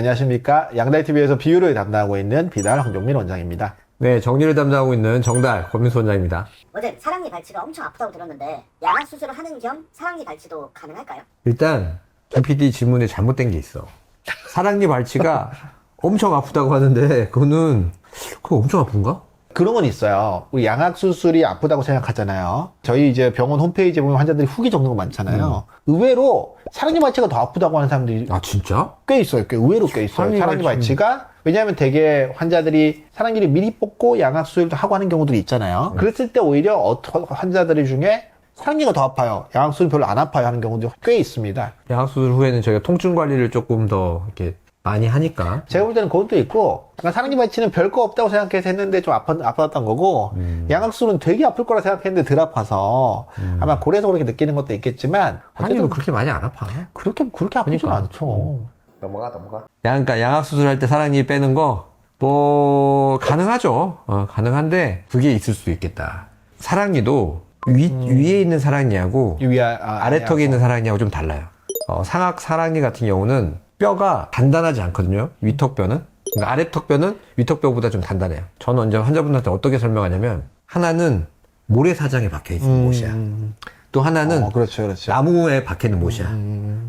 안녕하십니까. 양달TV에서 비유를 담당하고 있는 비달 황종민 원장입니다. 네, 정리를 담당하고 있는 정달 권민수 원장입니다. 어제 사랑니 발치가 엄청 아프다고 들었는데 양악 수술을 하는 겸 사랑니 발치도 가능할까요? 일단 김 PD 질문에 잘못된 게 있어. 사랑니 발치가 엄청 아프다고 하는데 그거 엄청 아픈가? 그런 건 있어요. 우리 양악 수술이 아프다고 생각하잖아요. 저희 이제 병원 홈페이지에 보면 환자들이 후기 적는 거 많잖아요. 의외로 사랑니 발치가 더 아프다고 하는 사람들이 아 진짜? 꽤 있어요. 의외로 꽤 있어요. 사랑니 발치가. 왜냐하면 되게 환자들이 사랑니를 미리 뽑고 양악 수술도 하고 하는 경우들이 있잖아요. 그랬을 때 오히려 환자들 중에 사랑니가 더 아파요. 양악 수술 별로 안 아파요 하는 경우도 꽤 있습니다. 양악 수술 후에는 저희가 통증 관리를 조금 더 이렇게 많이 하니까. 제가 볼 때는 그것도 있고, 그러니까 사랑니 발치는 별거 없다고 생각해서 했는데 좀 아팠던 거고, 양악술은 되게 아플 거라 생각했는데 덜 아파서, 아마 그래서 그렇게 느끼는 것도 있겠지만, 사랑니는 그렇게 많이 안 아파. 그렇게 아프진 그러니까. 않죠. 그러니까 양악 수술할 때 사랑니 빼는 거, 가능하죠. 가능한데, 그게 있을 수도 있겠다. 사랑니도 위에 있는 사랑니하고, 아래턱에 있는 사랑니하고 좀 달라요. 상악 사랑니 같은 경우는 뼈가 단단하지 않거든요. 위턱뼈는. 그러니까 아래턱뼈는 위턱뼈보다 좀 단단해요. 저는 언제 환자분한테 어떻게 설명하냐면, 하나는 모래사장에 박혀있는 못이야. 또 하나는 그렇죠. 나무에 박혀있는 못이야.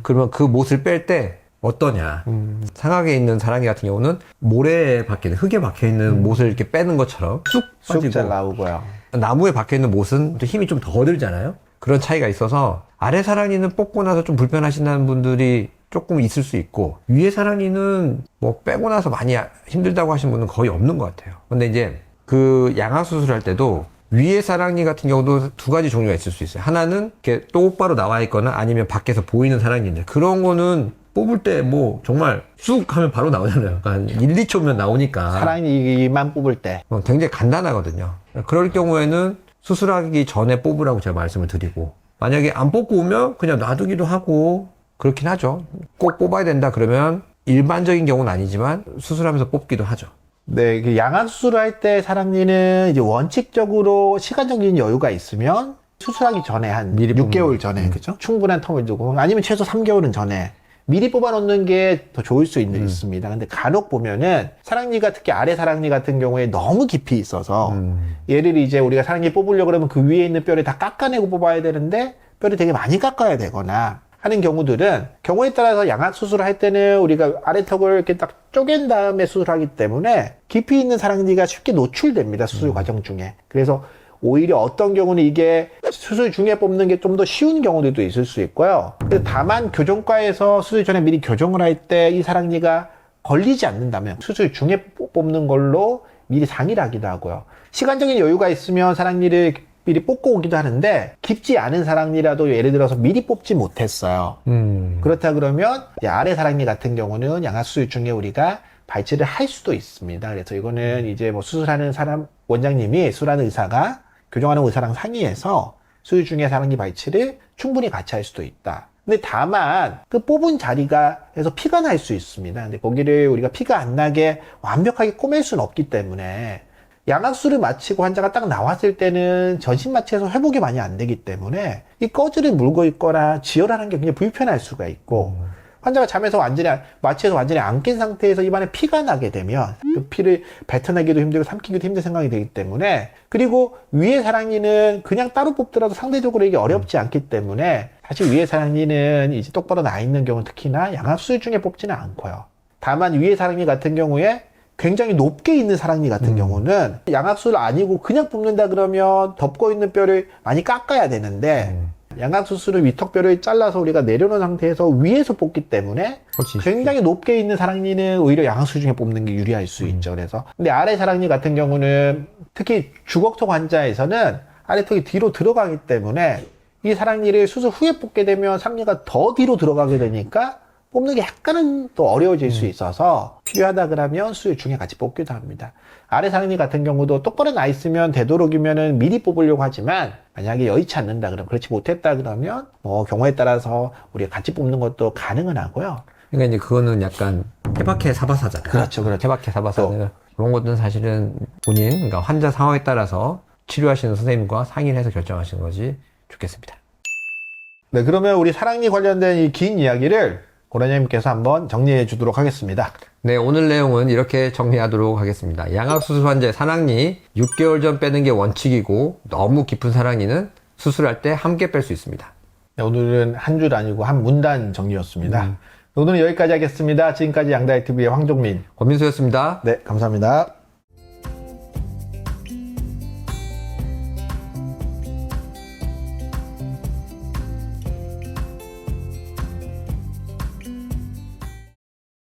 그러면 그 못을 뺄 때 어떠냐. 상악에 있는 사랑니 같은 경우는 모래에 박혀있는, 흙에 박혀있는 못을 이렇게 빼는 것처럼 쑥 빠지고, 잘 나오고요. 나무에 박혀있는 못은 또 힘이 좀 더 들잖아요. 그런 차이가 있어서 아래 사랑니는 뽑고 나서 좀 불편하시다는 분들이 조금 있을 수 있고, 위에 사랑니는 뭐 빼고 나서 많이 힘들다고 하시는 분은 거의 없는 것 같아요. 근데 이제 그 양악 수술할 때도 위에 사랑니 같은 경우도 두 가지 종류가 있을 수 있어요. 하나는 이렇게 똑바로 나와 있거나 아니면 밖에서 보이는 사랑니인데, 그런 거는 뽑을 때 뭐 정말 쑥 하면 바로 나오잖아요. 한 1, 2초면 나오니까. 사랑니만 뽑을 때. 굉장히 간단하거든요. 그럴 경우에는 수술하기 전에 뽑으라고 제가 말씀을 드리고, 만약에 안 뽑고 오면 그냥 놔두기도 하고 그렇긴 하죠. 꼭 뽑아야 된다 그러면 일반적인 경우는 아니지만 수술하면서 뽑기도 하죠. 네, 그 양악 수술을 할 때 사랑니는 이제 원칙적으로 시간적인 여유가 있으면 수술하기 전에 한 미리 6개월 전에, 그죠? 충분한 텀을 두고, 아니면 최소 3개월은 전에 미리 뽑아 놓는 게 더 좋을 수 있습니다. 근데 간혹 보면은 사랑니가 특히 아래 사랑니 같은 경우에 너무 깊이 있어서 얘를 이제 우리가 사랑니 뽑으려고 그러면 그 위에 있는 뼈를 다 깎아내고 뽑아야 되는데 뼈를 되게 많이 깎아야 되거나 하는 경우들은, 경우에 따라서 양악 수술을 할 때는 우리가 아래턱을 이렇게 딱 쪼갠 다음에 수술하기 때문에 깊이 있는 사랑니가 쉽게 노출됩니다. 수술 과정 중에. 그래서 오히려 어떤 경우는 이게 수술 중에 뽑는 게 좀 더 쉬운 경우들도 있을 수 있고요. 다만 교정과에서 수술 전에 미리 교정을 할 때 이 사랑니가 걸리지 않는다면 수술 중에 뽑는 걸로 미리 상의를 하기도 하고요. 시간적인 여유가 있으면 사랑니를 미리 뽑고 오기도 하는데, 깊지 않은 사랑니라도 예를 들어서 미리 뽑지 못했어요. 그렇다 그러면 아래 사랑니 같은 경우는 양악 수술 중에 우리가 발치를 할 수도 있습니다. 그래서 이거는 이제 뭐 수술하는 사람, 원장님이 수술하는 의사가 교정하는 의사랑 상의해서 수술 중에 사랑니 발치를 충분히 같이 할 수도 있다. 근데 다만 그 뽑은 자리가에서 피가 날 수 있습니다. 근데 거기를 우리가 피가 안 나게 완벽하게 꼬맬 수는 없기 때문에, 양악수를 마치고 환자가 딱 나왔을 때는 전신 마취에서 회복이 많이 안 되기 때문에 이 꺼지를 물고 있거나 지혈하는 게 굉장히 불편할 수가 있고, 환자가 잠에서 마취해서 완전히 안 깬 상태에서 입안에 피가 나게 되면 그 피를 뱉어내기도 힘들고 삼키기도 힘든 생각이 되기 때문에, 그리고 위에 사랑니는 그냥 따로 뽑더라도 상대적으로 이게 어렵지 않기 때문에 사실 위에 사랑니는 이제 똑바로 나 있는 경우는 특히나 양악 수술 중에 뽑지는 않고요. 다만 위에 사랑니 같은 경우에 굉장히 높게 있는 사랑니 같은 경우는 양악수술 아니고 그냥 뽑는다 그러면 덮고 있는 뼈를 많이 깎아야 되는데, 양악수술은 위턱뼈를 잘라서 우리가 내려놓은 상태에서 위에서 뽑기 때문에 굉장히 높게 있는 사랑니는 오히려 양악수술 중에 뽑는 게 유리할 수 있죠. 그래서 근데 아래 사랑니 같은 경우는 특히 주걱턱 환자에서는 아래턱이 뒤로 들어가기 때문에 이 사랑니를 수술 후에 뽑게 되면 사랑니가 더 뒤로 들어가게 되니까 뽑는 게 약간은 또 어려워질 수 있어서 필요하다 그러면 수술 중에 같이 뽑기도 합니다. 아래 사랑니 같은 경우도 똑바로 나 있으면 되도록이면은 미리 뽑으려고 하지만, 만약에 여의치 않는다 그러면, 그렇지 못했다 그러면 뭐 경우에 따라서 우리가 같이 뽑는 것도 가능은 하고요. 그러니까 이제 그거는 약간 케바케 사바사잖아요. 그렇죠. 케바케 사바사는 그런 것들은 사실은 본인, 그러니까 환자 상황에 따라서 치료하시는 선생님과 상의를 해서 결정하시는 것이 좋겠습니다. 네, 그러면 우리 사랑니 관련된 이 긴 이야기를 고라님께서 한번 정리해 주도록 하겠습니다. 네, 오늘 내용은 이렇게 정리하도록 하겠습니다. 양악수술 환자의 산악니 6개월 전 빼는 게 원칙이고 너무 깊은 산악니는 수술할 때 함께 뺄 수 있습니다. 네, 오늘은 한 줄 아니고 한 문단 정리였습니다. 오늘은 여기까지 하겠습니다. 지금까지 양다이TV의 황종민. 권민수였습니다. 네, 감사합니다.